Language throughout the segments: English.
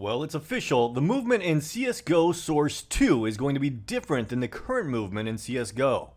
Well, it's official. The movement in CSGO Source 2 is going to be different than the current movement in CSGO.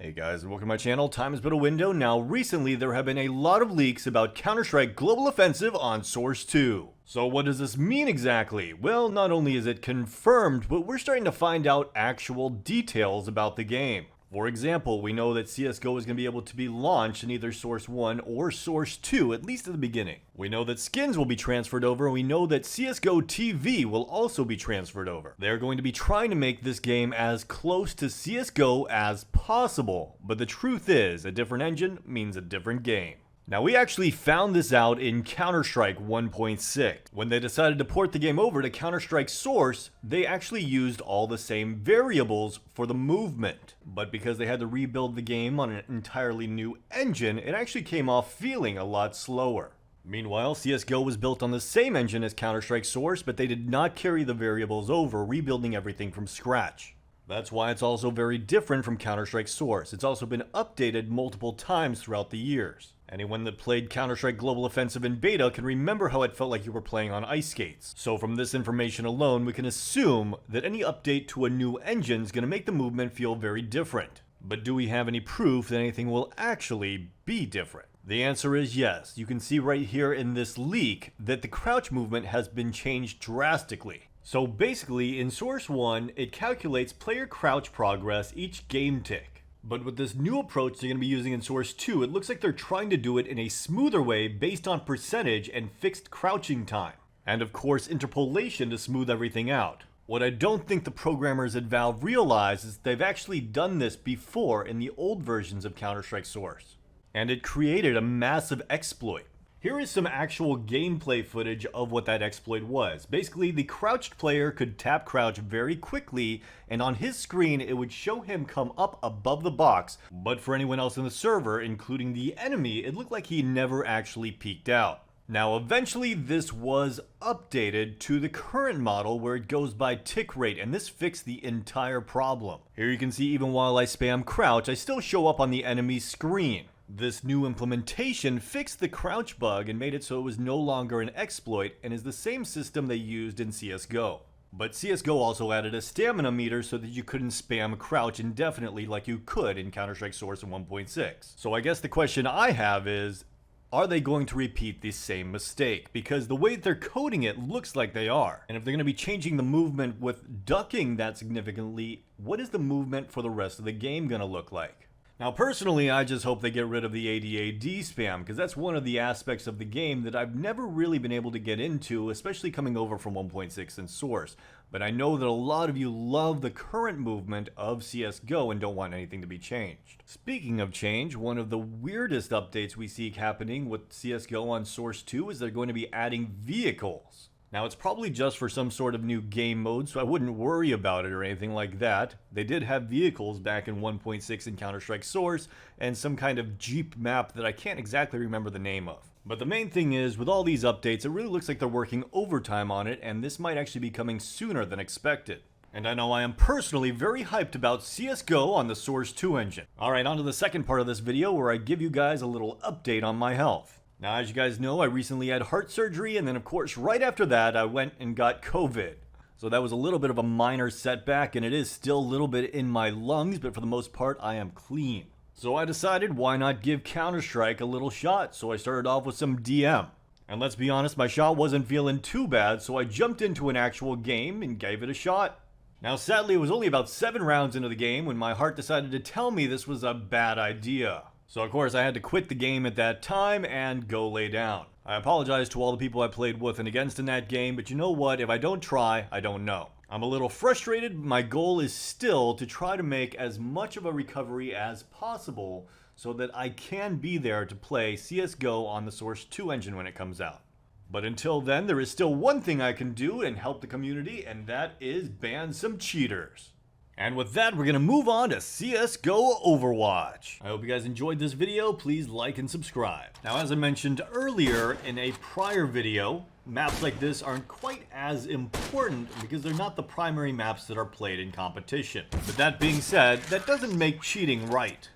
Hey guys, and welcome to my channel. Time has been a window. Now, recently there have been a lot of leaks about Counter-Strike Global Offensive on Source 2. So what does this mean exactly? Well, not only is it confirmed, but we're starting to find out actual details about the game. For example, we know that CSGO is going to be able to be launched in either Source 1 or Source 2, at least at the beginning. We know that skins will be transferred over, and we know that CSGO TV will also be transferred over. They're going to be trying to make this game as close to CSGO as possible, but the truth is, a different engine means a different game. Now, we actually found this out in Counter-Strike 1.6. When they decided to port the game over to Counter-Strike Source, they actually used all the same variables for the movement. But because they had to rebuild the game on an entirely new engine, it actually came off feeling a lot slower. Meanwhile, CSGO was built on the same engine as Counter-Strike Source, but they did not carry the variables over, rebuilding everything from scratch. That's why it's also very different from Counter-Strike Source. It's also been updated multiple times throughout the years. Anyone that played Counter-Strike Global Offensive in beta can remember how it felt like you were playing on ice skates. So from this information alone, we can assume that any update to a new engine is going to make the movement feel very different. But do we have any proof that anything will actually be different? The answer is yes. You can see right here in this leak that the crouch movement has been changed drastically. So basically, in Source 1, it calculates player crouch progress each game tick. But with this new approach they're going to be using in Source 2, it looks like they're trying to do it in a smoother way based on percentage and fixed crouching time. And of course, interpolation to smooth everything out. What I don't think the programmers at Valve realize is they've actually done this before in the old versions of Counter-Strike Source. And it created a massive exploit. Here is some actual gameplay footage of what that exploit was. Basically, the crouched player could tap crouch very quickly, and on his screen it would show him come up above the box, but for anyone else in the server, including the enemy, it looked like he never actually peeked out. Now, eventually this was updated to the current model where it goes by tick rate, and this fixed the entire problem. Here you can see even while I spam crouch, I still show up on the enemy's screen. This new implementation fixed the crouch bug and made it so it was no longer an exploit and is the same system they used in CSGO. But CSGO also added a stamina meter so that you couldn't spam crouch indefinitely like you could in Counter-Strike Source in 1.6. So I guess the question I have is, are they going to repeat the same mistake? Because the way they're coding it looks like they are. And if they're going to be changing the movement with ducking that significantly, what is the movement for the rest of the game going to look like? Now personally, I just hope they get rid of the AD/AD spam, because that's one of the aspects of the game that I've never really been able to get into, especially coming over from 1.6 and Source. But I know that a lot of you love the current movement of CSGO and don't want anything to be changed. Speaking of change, one of the weirdest updates we see happening with CSGO on Source 2 is they're going to be adding vehicles. Now, it's probably just for some sort of new game mode, so I wouldn't worry about it or anything like that. They did have vehicles back in 1.6 in Counter-Strike Source, and some kind of Jeep map that I can't exactly remember the name of. But the main thing is, with all these updates, it really looks like they're working overtime on it, and this might actually be coming sooner than expected. And I know I am personally very hyped about CSGO on the Source 2 engine. Alright, on to the second part of this video where I give you guys a little update on my health. Now, as you guys know, I recently had heart surgery, and then of course right after that I went and got COVID. So that was a little bit of a minor setback, and it is still a little bit in my lungs, but for the most part I am clean. So I decided why not give Counter-Strike a little shot, so I started off with some DM. And let's be honest, my shot wasn't feeling too bad, so I jumped into an actual game and gave it a shot. Now sadly, it was only about 7 rounds into the game when my heart decided to tell me this was a bad idea. So of course I had to quit the game at that time and go lay down. I apologize to all the people I played with and against in that game, but you know what, if I don't try, I don't know. I'm a little frustrated, but my goal is still to try to make as much of a recovery as possible so that I can be there to play CSGO on the Source 2 engine when it comes out. But until then, there is still one thing I can do and help the community, and that is ban some cheaters. And with that, we're going to move on to CSGO Overwatch. I hope you guys enjoyed this video. Please like and subscribe. Now, as I mentioned earlier in a prior video, maps like this aren't quite as important because they're not the primary maps that are played in competition. But that being said, that doesn't make cheating right.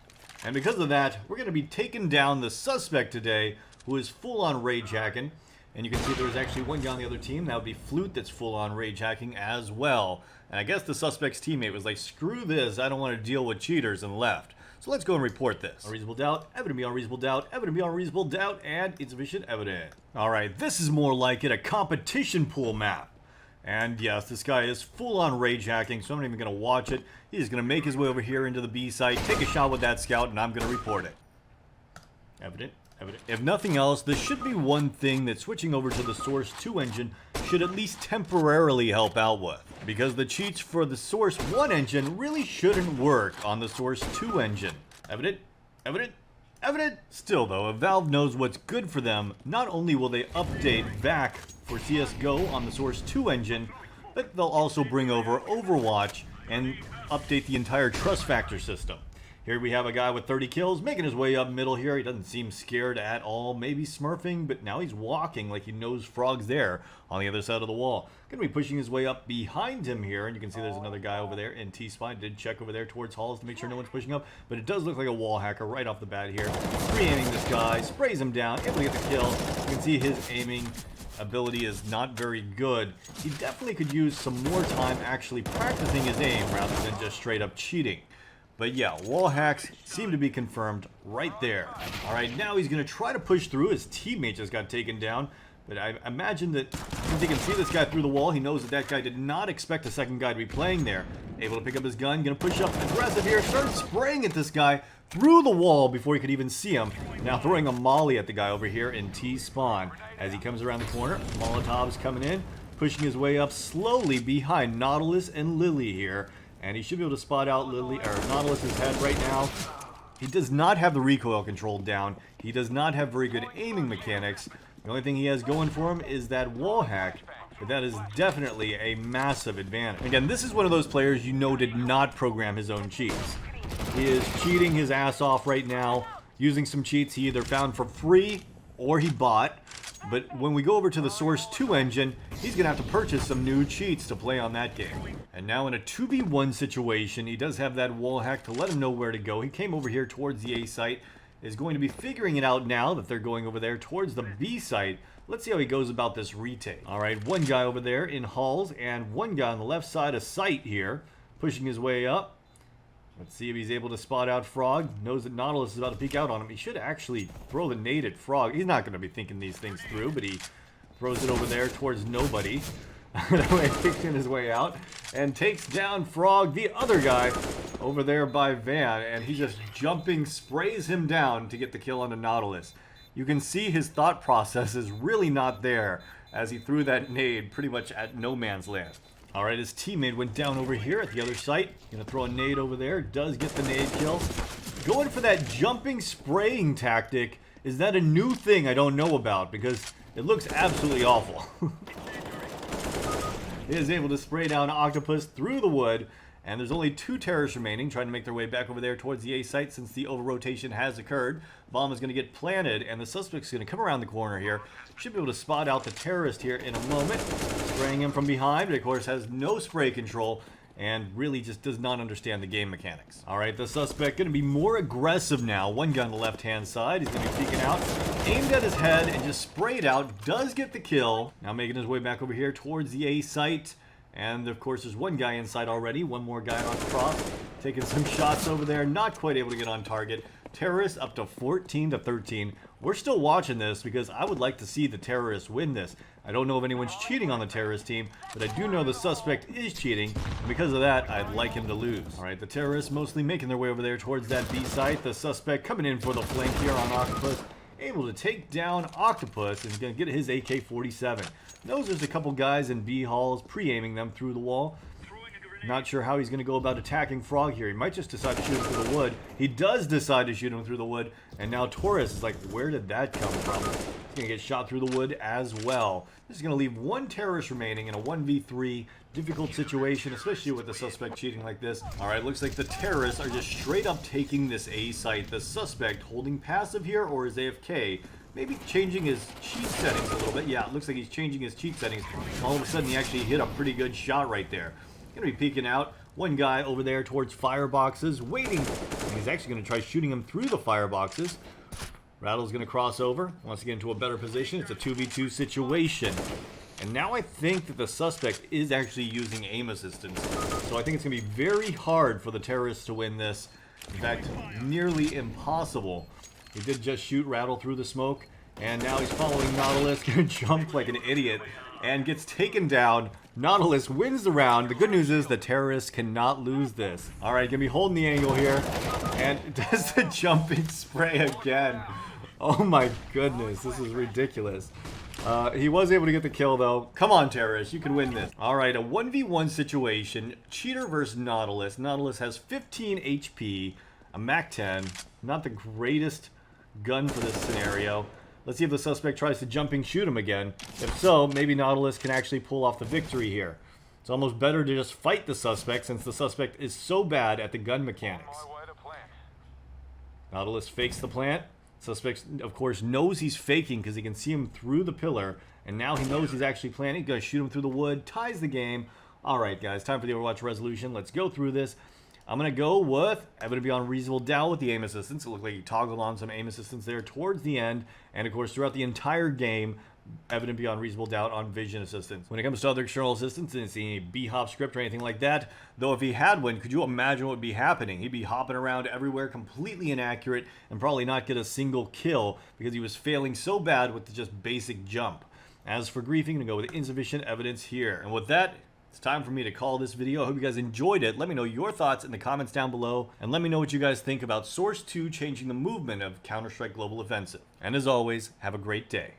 And because of that, we're going to be taking down the suspect today, who is full-on rage hacking. And you can see there's actually one guy on the other team. That would be Flute, that's full-on rage hacking as well. And I guess the suspect's teammate was like, screw this, I don't want to deal with cheaters, and left. So let's go and report this. Unreasonable doubt, evident beyond reasonable doubt, evident beyond reasonable doubt, and insufficient evidence. Alright, this is more like it, a competition pool map. And yes, this guy is full-on rage hacking, so I'm not even going to watch it. He's going to make his way over here into the B site, take a shot with that scout, and I'm going to report it. Evident. If nothing else, this should be one thing that switching over to the Source 2 engine should at least temporarily help out with. Because the cheats for the Source 1 engine really shouldn't work on the Source 2 engine. Evident. Still though, if Valve knows what's good for them, not only will they update VAC for CSGO on the Source 2 engine, but they'll also bring over Overwatch and update the entire trust factor system. Here we have a guy with 30 kills, making his way up middle here. He doesn't seem scared at all, maybe smurfing, but now he's walking like he knows Frog's there on the other side of the wall. Gonna be pushing his way up behind him here, and you can see there's another guy over there in T-spot. Did check over there towards halls to make sure no one's pushing up, but it does look like a wall hacker right off the bat here. Pre-aiming this guy, sprays him down, able to get the kill. You can see his aiming ability is not very good. He definitely could use some more time actually practicing his aim rather than just straight up cheating. But yeah, wall hacks seem to be confirmed right there. Alright, now he's going to try to push through. His teammate just got taken down. But I imagine that since he can see this guy through the wall, he knows that that guy did not expect a second guy to be playing there. Able to pick up his gun, going to push up aggressive here, start spraying at this guy through the wall before he could even see him. Now throwing a molly at the guy over here in T-spawn. As he comes around the corner, Molotov's coming in, pushing his way up slowly behind Nautilus and Lily here. And he should be able to spot out Nautilus's head right now. He does not have the recoil control down. He does not have very good aiming mechanics. The only thing he has going for him is that wall hack. But that is definitely a massive advantage. Again, this is one of those players you know did not program his own cheats. He is cheating his ass off right now, using some cheats he either found for free or he bought. But when we go over to the Source 2 engine, he's going to have to purchase some new cheats to play on that game. And now in a 2v1 situation, he does have that wall hack to let him know where to go. He came over here towards the A site, is going to be figuring it out now that they're going over there towards the B site. Let's see how he goes about this retake. Alright, one guy over there in halls, and one guy on the left side of site here, pushing his way up. Let's see if he's able to spot out Frog. Knows that Nautilus is about to peek out on him. He should actually throw the nade at Frog. He's not going to be thinking these things through, but he throws it over there towards nobody. That way, picking his way out and takes down Frog, the other guy, over there by Van. And he just jumping, sprays him down to get the kill onto Nautilus. You can see his thought process is really not there as he threw that nade pretty much at no man's land. Alright, his teammate went down over here at the other site. Gonna throw a nade over there. Does get the nade kill. Going for that jumping spraying tactic. Is that a new thing I don't know about? Because it looks absolutely awful. He is able to spray down Octopus through the wood. And there's only 2 terrorists remaining, trying to make their way back over there towards the A site since the over-rotation has occurred. Bomb is going to get planted, and the suspect's going to come around the corner here. Should be able to spot out the terrorist here in a moment. Spraying him from behind, but of course has no spray control, and really just does not understand the game mechanics. Alright, the suspect going to be more aggressive now. One gun on the left-hand side. He's going to be peeking out. Aimed at his head and just sprayed out. Does get the kill. Now making his way back over here towards the A site. And of course there's one guy inside already, one more guy on cross, taking some shots over there, not quite able to get on target. Terrorists up to 14-13. We're still watching this because I would like to see the terrorists win this. I don't know if anyone's cheating on the terrorist team, but I do know the suspect is cheating, and because of that, I'd like him to lose. Alright, the terrorists mostly making their way over there towards that B site. The suspect coming in for the flank here on Octopus. Able to take down Octopus and is going to get his AK-47. Knows there's a couple guys in B halls pre-aiming them through the wall. Not sure how he's going to go about attacking Frog here. He might just decide to shoot him through the wood. He does decide to shoot him through the wood. And now Taurus is like, where did that come from? He's going to get shot through the wood as well. This is going to leave one terrorist remaining in a 1v3 difficult situation, especially with the suspect cheating like this. Alright, looks like the terrorists are just straight up taking this A site. The suspect holding passive here, or is AFK. Maybe changing his cheat settings a little bit. Yeah, it looks like he's changing his cheat settings. All of a sudden, he actually hit a pretty good shot right there. Gonna be peeking out. One guy over there towards fireboxes, waiting. And He's actually going to try shooting him through the fireboxes. Rattle's going to cross over, wants to get into a better position. It's a 2v2 situation. And now I think that the suspect is actually using aim assistance. So I think it's going to be very hard for the terrorists to win this. In fact, nearly impossible. He did just shoot Rattle through the smoke. And now he's following Nautilus, going to jump like an idiot. And gets taken down. Nautilus wins the round. The good news is the terrorists cannot lose this. Alright, going to be holding the angle here. And does the jumping spray again. Oh my goodness, this is ridiculous. He was able to get the kill though. Come on, terrorists, you can win this. Alright, a 1v1 situation. Cheater versus Nautilus. Nautilus has 15 HP, a MAC-10. Not the greatest gun for this scenario. Let's see if the suspect tries to jumping shoot him again. If so, maybe Nautilus can actually pull off the victory here. It's almost better to just fight the suspect since the suspect is so bad at the gun mechanics. Nautilus fakes the plant. Suspect, of course, knows he's faking because he can see him through the pillar. And now he knows he's actually planning. He's going to shoot him through the wood. Ties the game. Alright, guys. Time for the Overwatch resolution. Let's go through this. I'm going to go with evident beyond reasonable doubt with the aim assistance. It looked like he toggled on some aim assistance there towards the end. And, of course, throughout the entire game, evident beyond reasonable doubt on vision assistance. When it comes to other external assistance, didn't see any B-hop script or anything like that. Though if he had one, could you imagine what would be happening? He'd be hopping around everywhere, completely inaccurate, and probably not get a single kill because he was failing so bad with the just basic jump. As for griefing, I'm going to go with insufficient evidence here. And with that, it's time for me to call this video. I hope you guys enjoyed it. Let me know your thoughts in the comments down below. And let me know what you guys think about Source 2 changing the movement of Counter-Strike Global Offensive. And as always, have a great day.